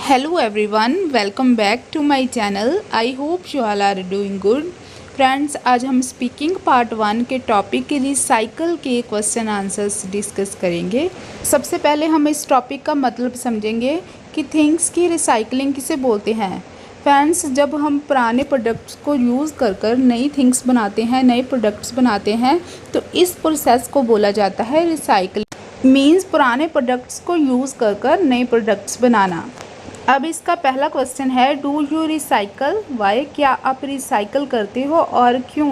Hello everyone, welcome back to my channel. I hope you all are doing good. Friends, आज हम speaking part 1 के topic के recycle के question answers discuss करेंगे। सबसे पहले हम इस टॉपिक का मतलब समझेंगे कि थिंग्स की रिसाइकलिंग किसे बोलते हैं। फ्रेंड्स, जब हम पुराने प्रोडक्ट्स को यूज़ कर नई थिंग्स बनाते हैं, नए प्रोडक्ट्स बनाते हैं, तो इस प्रोसेस को बोला जाता है रिसाइकलिंग। मीन्स पुराने प्रोडक्ट्स को यूज़ कर नए प्रोडक्ट्स बनाना। अब इसका पहला क्वेश्चन है, डू यू रिसाइकल? वाई, क्या आप रिसाइकल करते हो और क्यों?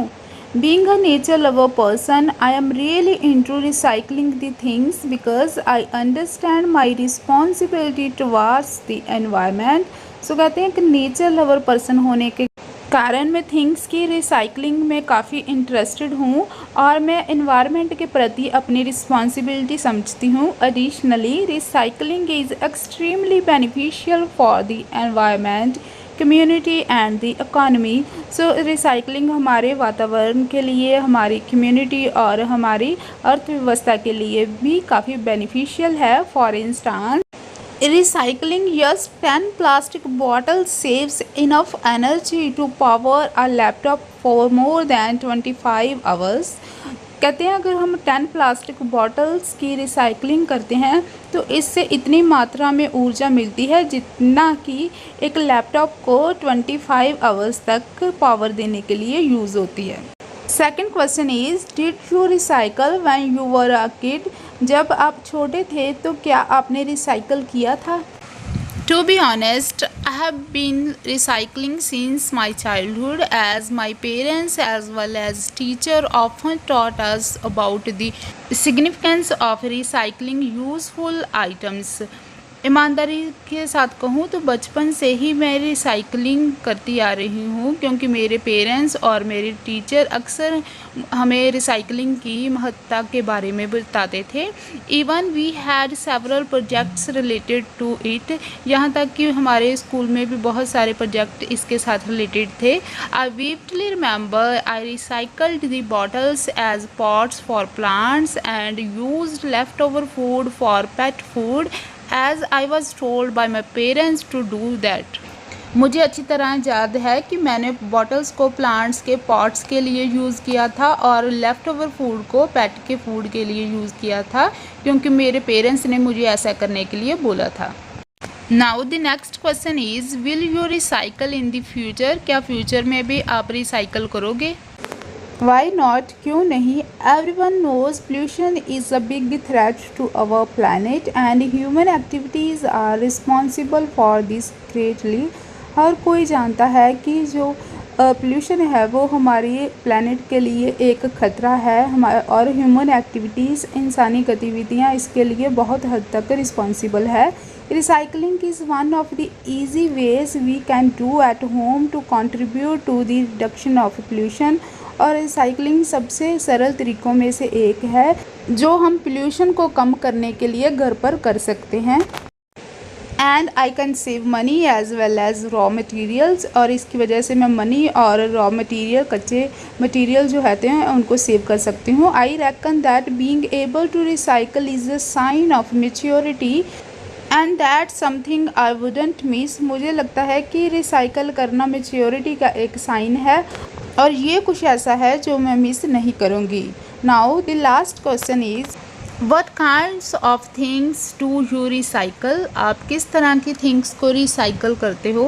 Being a nature lover person, I am really into recycling the things because I understand my responsibility towards the environment. So कहते हैं कि नेचर लवर पर्सन होने के कारण मैं थिंग्स की रिसाइकलिंग में काफ़ी इंटरेस्टेड हूँ और मैं इन्वायरमेंट के प्रति अपनी रिस्पॉन्सिबिलिटी समझती हूँ। Additionally, recycling is extremely beneficial for the environment, community and the economy. So recycling हमारे वातावरण के लिए, हमारी कम्युनिटी और हमारी अर्थव्यवस्था के लिए भी काफ़ी बेनिफिशियल है। For instance, recycling just 10 plastic bottles saves enough energy to power a laptop for more than 25 hours। कहते हैं अगर हम 10 प्लास्टिक बॉटल्स की रिसाइकलिंग करते हैं तो इससे इतनी मात्रा में ऊर्जा मिलती है जितना कि एक लैपटॉप को 25 आवर्स तक पावर देने के लिए यूज़ होती है। Second question is, did you recycle when you were a kid? जब आप छोटे थे तो क्या आपने रिसाइकल किया था? To be honest, I have been recycling since my childhood, as my parents as well as teacher often taught us about the significance of recycling useful items। ईमानदारी के साथ कहूँ तो बचपन से ही मैं रिसाइकलिंग करती आ रही हूँ, क्योंकि मेरे पेरेंट्स और मेरे टीचर अक्सर हमें रिसाइकलिंग की महत्ता के बारे में बताते थे। Even we had several projects related to it, यहाँ तक कि हमारे स्कूल में भी बहुत सारे प्रोजेक्ट इसके साथ रिलेटेड थे। I vividly remember I recycled the bottles as pots for plants and used left over food for pet food as I was told by my parents to do that। मुझे अच्छी तरह याद है कि मैंने बॉटल्स को plants के pots के लिए यूज़ किया था और लेफ़्ट ओवर फूड को पेट के फूड के लिए यूज़ किया था, क्योंकि मेरे पेरेंट्स ने मुझे ऐसा करने के लिए बोला था। Now the next question is, will you recycle in the future? क्या फ्यूचर में भी आप रिसाइकल करोगे? Why not? क्यों नहीं? Everyone knows pollution is a big threat to our planet and human activities are responsible for this greatly। हर कोई जानता है कि जो पोल्यूशन है वो हमारी प्लानट के लिए एक ख़तरा है, हमारे और ह्यूमन एक्टिविटीज़, इंसानी गतिविधियाँ इसके लिए बहुत हद तक रिस्पॉन्सिबल है। Recycling is one of the easy ways we can do at home to contribute to the reduction of pollution. और रिसाइकलिंग सबसे सरल तरीक़ों में से एक है जो हम पोल्यूशन को कम करने के लिए घर पर कर सकते हैं। And I can save money as well as raw materials, और इसकी वजह से मैं मनी और रॉ मटेरियल, कच्चे मटेरियल जो होते हैं उनको सेव कर सकती हूँ। I reckon that being able to recycle is a sign of maturity and that something I wouldn't miss. मुझे लगता है कि रिसाइकल करना मैच्योरिटी का एक साइन है और ये कुछ ऐसा है जो मैं मिस नहीं करूँगी। Now the last question is, what kinds of things do you recycle? आप किस तरह की थिंग्स को रिसाइकल करते हो?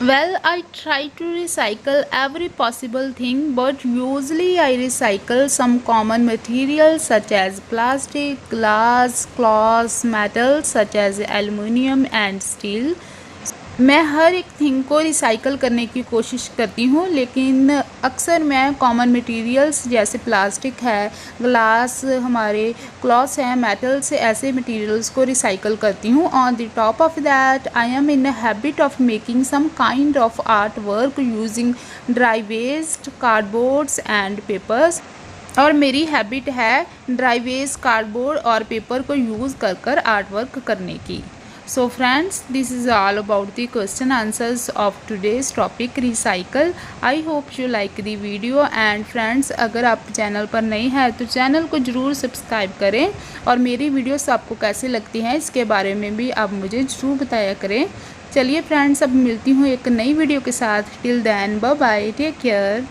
Well, I try to recycle every possible thing but usually I recycle some common material such as plastic, glass, cloth, metal such as aluminium and steel. मैं हर एक थिंग को रिसाइकल करने की कोशिश करती हूँ, लेकिन अक्सर मैं कॉमन मटेरियल्स जैसे प्लास्टिक है, ग्लास, हमारे क्लॉथ्स हैं, मेटल से ऐसे मटेरियल्स को रिसाइकल करती हूँ। On the top of that I am in a habit of making some kind of art work using dry waste, cardboards and papers. और मेरी हैबिट है ड्राई वेस्ट, कार्डबोर्ड और पेपर को यूज़ कर art work करने की। So friends, this is all about the question answers of today's topic recycle। I hope you like the video and friends, अगर आप चैनल पर नए हैं तो चैनल को ज़रूर सब्सक्राइब करें और मेरी वीडियोस आपको कैसे लगती हैं इसके बारे में भी आप मुझे ज़रूर बताया करें। चलिए फ्रेंड्स, अब मिलती हूँ एक नई वीडियो के साथ। Till then bye bye, take care.